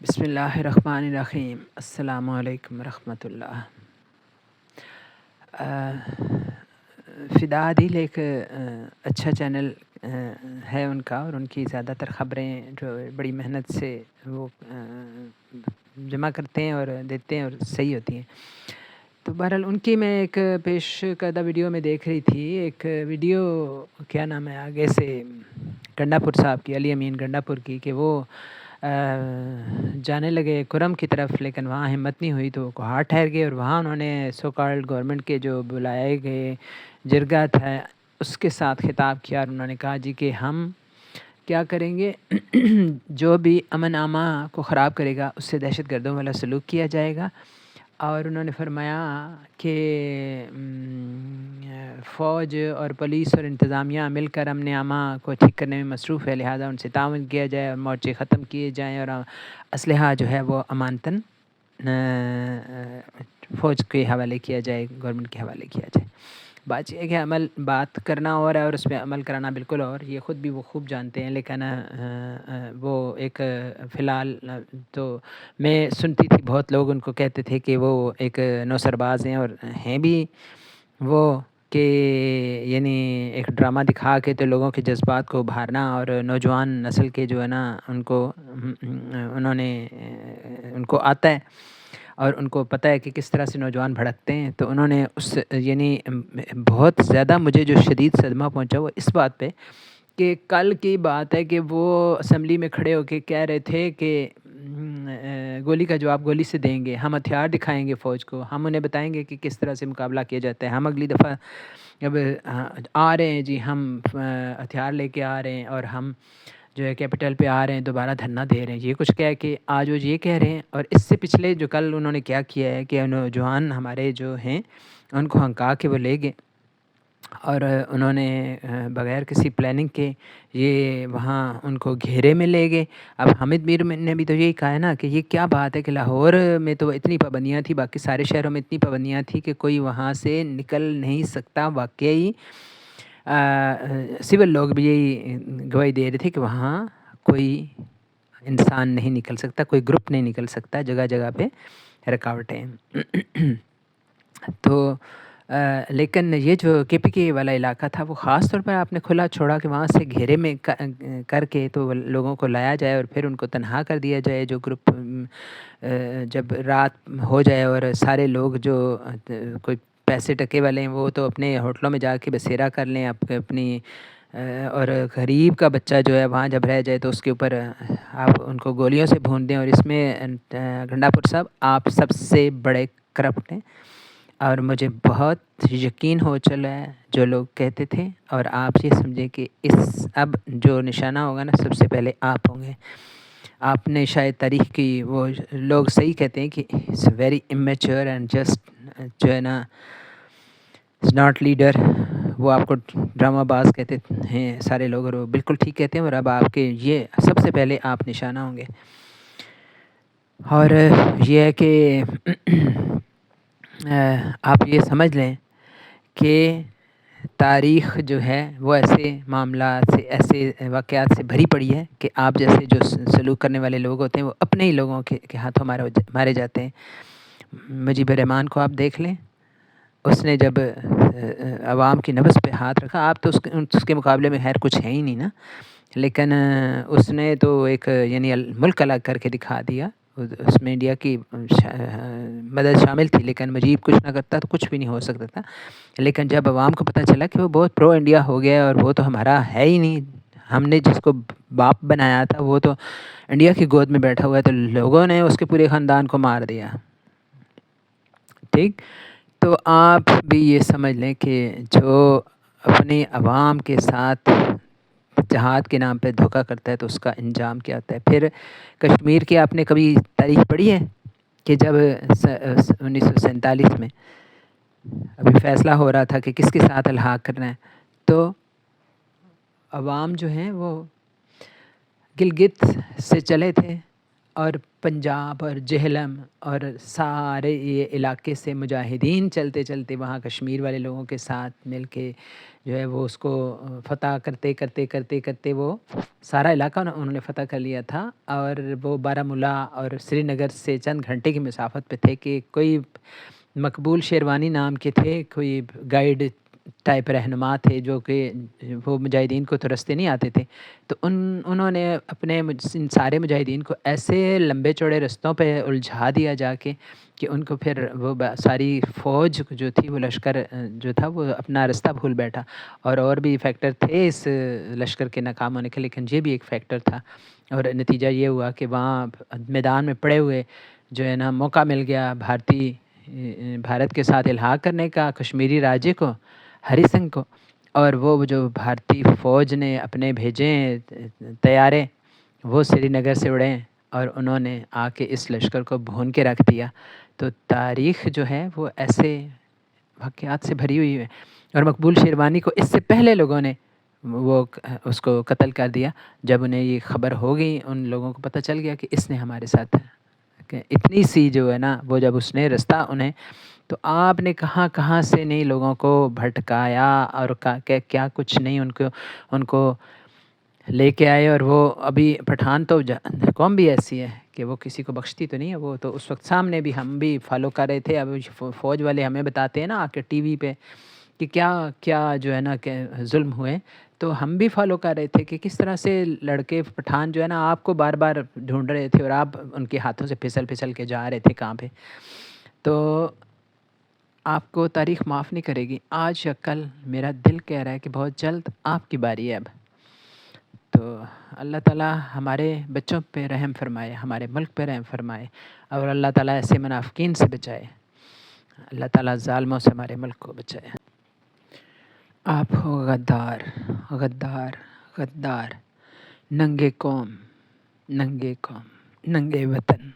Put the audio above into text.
بسم اللہ الرحمن الرحیم۔ السلام علیکم ورحمۃ اللہ۔ فدا عادل ایک اچھا چینل ہے ان کا، اور ان کی زیادہ تر خبریں جو بڑی محنت سے وہ جمع کرتے ہیں اور دیتے ہیں اور صحیح ہوتی ہیں۔ تو بہرحال ان کی میں ایک پیش کردہ ویڈیو میں دیکھ رہی تھی، ایک ویڈیو کیا نام ہے آگے سے گنڈا پور صاحب کی، علی امین گنڈا پور کی، کہ وہ جانے لگے کرم کی طرف، لیکن وہاں ہمت نہیں ہوئی تو وہ کوہاٹ ٹھہر گئے، اور وہاں انہوں نے سو کالڈ گورنمنٹ کے جو بلائے گئے جرگہ تھا اس کے ساتھ خطاب کیا، اور انہوں نے کہا جی کہ ہم کیا کریں گے، جو بھی امن عامہ کو خراب کرے گا اس سے دہشت گردوں والا سلوک کیا جائے گا۔ اور انہوں نے فرمایا کہ فوج اور پولیس اور انتظامیہ مل کر امن عامہ کو ٹھیک کرنے میں مصروف ہے، لہٰذا ان سے تعاون کیا جائے اور مورچے ختم کیے جائیں، اور اسلحہ جو ہے وہ امانتاً فوج کے حوالے کیا جائے، گورنمنٹ کے حوالے کیا جائے۔ بات یہ ہے کہ بات کرنا اور ہے اور اس پہ عمل کرانا بالکل اور، یہ خود بھی وہ خوب جانتے ہیں، لیکن وہ ایک فی الحال تو میں سنتی تھی بہت لوگ ان کو کہتے تھے کہ وہ ایک نوسرباز ہیں، اور ہیں بھی وہ، کہ یعنی ایک ڈرامہ دکھا کے تو لوگوں کے جذبات کو ابھارنا، اور نوجوان نسل کے جو ہے نا انہوں نے ان کو آتا ہے اور ان کو پتہ ہے کہ کس طرح سے نوجوان بھڑکتے ہیں، تو انہوں نے اس یعنی بہت زیادہ مجھے جو شدید صدمہ پہنچا وہ اس بات پہ کہ کل کی بات ہے کہ وہ اسمبلی میں کھڑے ہو کے کہہ رہے تھے کہ گولی کا جواب گولی سے دیں گے، ہم ہتھیار دکھائیں گے فوج کو، ہم انہیں بتائیں گے کہ کس طرح سے مقابلہ کیا جاتا ہے، ہم اگلی دفعہ اب آ رہے ہیں جی، ہم ہتھیار لے کے آ رہے ہیں، اور ہم جو ہے کیپٹل پہ آ رہے ہیں، دوبارہ دھرنا دے رہے ہیں، یہ کچھ کہہ کے آج وہ یہ کہہ رہے ہیں۔ اور اس سے پچھلے جو کل انہوں نے کیا کیا ہے کہ نوجوان ہمارے جو ہیں ان کو ہنکا کے وہ لے گئے، اور انہوں نے بغیر کسی پلاننگ کے یہ وہاں ان کو گھیرے میں لے گئے۔ اب حامد میر نے بھی تو یہی کہا ہے نا کہ یہ کیا بات ہے کہ لاہور میں تو اتنی پابندیاں تھیں، باقی سارے شہروں میں اتنی پابندیاں تھیں کہ کوئی وہاں سے نکل نہیں سکتا۔ واقعی سول لوگ بھی یہی گواہی دے رہے تھے کہ وہاں کوئی انسان نہیں نکل سکتا، کوئی گروپ نہیں نکل سکتا، جگہ جگہ پہ رکاوٹیں۔ تو لیکن یہ جو کے پی کے والا علاقہ تھا وہ خاص طور پر آپ نے کھلا چھوڑا کہ وہاں سے گھیرے میں کر کے تو لوگوں کو لایا جائے اور پھر ان کو تنہا کر دیا جائے۔ جو گروپ جب رات ہو جائے اور سارے لوگ جو کوئی پیسے ٹکے والے ہیں وہ تو اپنے ہوٹلوں میں جا کے بسیرا کر لیں اپنی، اور غریب کا بچہ جو ہے وہاں جب رہ جائے تو اس کے اوپر آپ ان کو گولیوں سے بھون دیں، اور اس میں گنڈا پور صاحب آپ سب سے بڑے کرپٹ ہیں، اور مجھے بہت یقین ہو چلا ہے جو لوگ کہتے تھے، اور آپ یہ سمجھیں کہ اس اب جو نشانہ ہوگا نا سب سے پہلے آپ ہوں گے۔ آپ نے شاید تاریخ کی وہ لوگ صحیح کہتے ہیں کہ it's very immature and just جو ہے نا اٹس ناٹ لیڈر، وہ آپ کو ڈرامہ باز کہتے ہیں سارے لوگ، اور وہ بالکل ٹھیک کہتے ہیں، اور اب آپ کے یہ سب سے پہلے آپ نشانہ ہوں گے۔ اور یہ ہے کہ آپ یہ سمجھ لیں کہ تاریخ جو ہے وہ ایسے معاملات سے، ایسے واقعات سے بھری پڑی ہے کہ آپ جیسے جو سلوک کرنے والے لوگ ہوتے ہیں وہ اپنے ہی لوگوں کے ہاتھوں مارے جاتے ہیں۔ مجیب الرحمان کو آپ دیکھ لیں، اس نے جب عوام کی نبض پہ ہاتھ رکھا، آپ تو اس کے مقابلے میں خیر کچھ ہے ہی نہیں نا، لیکن اس نے تو ایک یعنی ملک الگ کر کے دکھا دیا، اس میں انڈیا کی مدد شامل تھی، لیکن مجیب کچھ نہ کرتا تو کچھ بھی نہیں ہو سکتا تھا۔ لیکن جب عوام کو پتہ چلا کہ وہ بہت پرو انڈیا ہو گیا اور وہ تو ہمارا ہے ہی نہیں، ہم نے جس کو باپ بنایا تھا وہ تو انڈیا کی گود میں بیٹھا ہوا ہے، تو لوگوں نے اس کے پورے خاندان کو مار دیا۔ ٹھیک، تو آپ بھی یہ سمجھ لیں کہ جو اپنی عوام کے ساتھ جہاد کے نام پہ دھوکہ کرتا ہے تو اس کا انجام کیا ہوتا ہے۔ پھر کشمیر کی آپ نے کبھی تاریخ پڑھی ہے کہ جب 1947 میں ابھی فیصلہ ہو رہا تھا کہ کس کے ساتھ الحاق کرنا ہے، تو عوام جو ہیں وہ گلگت سے چلے تھے اور پنجاب اور جہلم اور سارے یہ علاقے سے مجاہدین چلتے چلتے وہاں کشمیر والے لوگوں کے ساتھ مل کے جو ہے وہ اس کو فتح کرتے کرتے کرتے کرتے وہ سارا علاقہ انہوں نے فتح کر لیا تھا. اور وہ بارہمولہ اور سری نگر سے چند گھنٹے کی مسافت پہ تھے کہ کوئی مقبول شیروانی نام کے تھے، کوئی گائیڈ ٹائپ رہنما تھے جو کہ وہ مجاہدین کو تو رستے نہیں آتے تھے، تو انہوں نے اپنے ان سارے مجاہدین کو ایسے لمبے چوڑے رستوں پہ الجھا دیا جا کے کہ ان کو پھر وہ ساری فوج جو تھی، وہ لشکر جو تھا وہ اپنا رستہ بھول بیٹھا. اور بھی فیکٹر تھے اس لشکر کے ناکام ہونے کے، لیکن یہ بھی ایک فیکٹر تھا. اور نتیجہ یہ ہوا کہ وہاں میدان میں پڑے ہوئے جو ہے نا موقع مل گیا بھارت کے ساتھ الحاق کرنے کا، کشمیری راجے کو، ہری سنگھ کو. اور وہ جو بھارتی فوج نے اپنے بھیجے طیارے، وہ سری نگر سے اڑے اور انہوں نے آ کے اس لشکر کو بھون کے رکھ دیا. تو تاریخ جو ہے وہ ایسے واقعات سے بھری ہوئی ہے. اور مقبول شیروانی کو اس سے پہلے لوگوں نے وہ اس کو قتل کر دیا. جب انہیں یہ خبر ہو گئی، ان لوگوں کو پتہ چل گیا کہ اس نے ہمارے ساتھ کہ اتنی سی جو ہے نا وہ جب اس نے رستہ انہیں، تو آپ نے کہاں کہاں سے نہیں لوگوں کو بھٹکایا اور کیا کچھ نہیں ان کو لے کے آئے. اور وہ ابھی پٹھان تو قوم بھی ایسی ہے کہ وہ کسی کو بخشتی تو نہیں ہے. وہ تو اس وقت سامنے بھی ہم بھی فالو کر رہے تھے. اب فوج والے ہمیں بتاتے ہیں نا آ کے ٹی وی پہ کہ کیا کیا جو ہے نا کہ ظلم ہوئے، تو ہم بھی فالو کر رہے تھے کہ کس طرح سے لڑکے پٹھان جو ہے نا آپ کو بار بار ڈھونڈ رہے تھے اور آپ ان کے ہاتھوں سے پھسل کے جا رہے تھے کہاں پہ. تو آپ کو تاریخ معاف نہیں کرے گی. آج یا کل میرا دل کہہ رہا ہے کہ بہت جلد آپ کی باری ہے اب. تو اللہ تعالیٰ ہمارے بچوں پہ رحم فرمائے، ہمارے ملک پہ رحم فرمائے، اور اللہ تعالیٰ ایسے منافقین سے بچائے. اللہ تعالیٰ ظالموں سے ہمارے ملک کو بچائے. آپ ہو غدار غدار غدار، ننگے قوم ننگے وطن.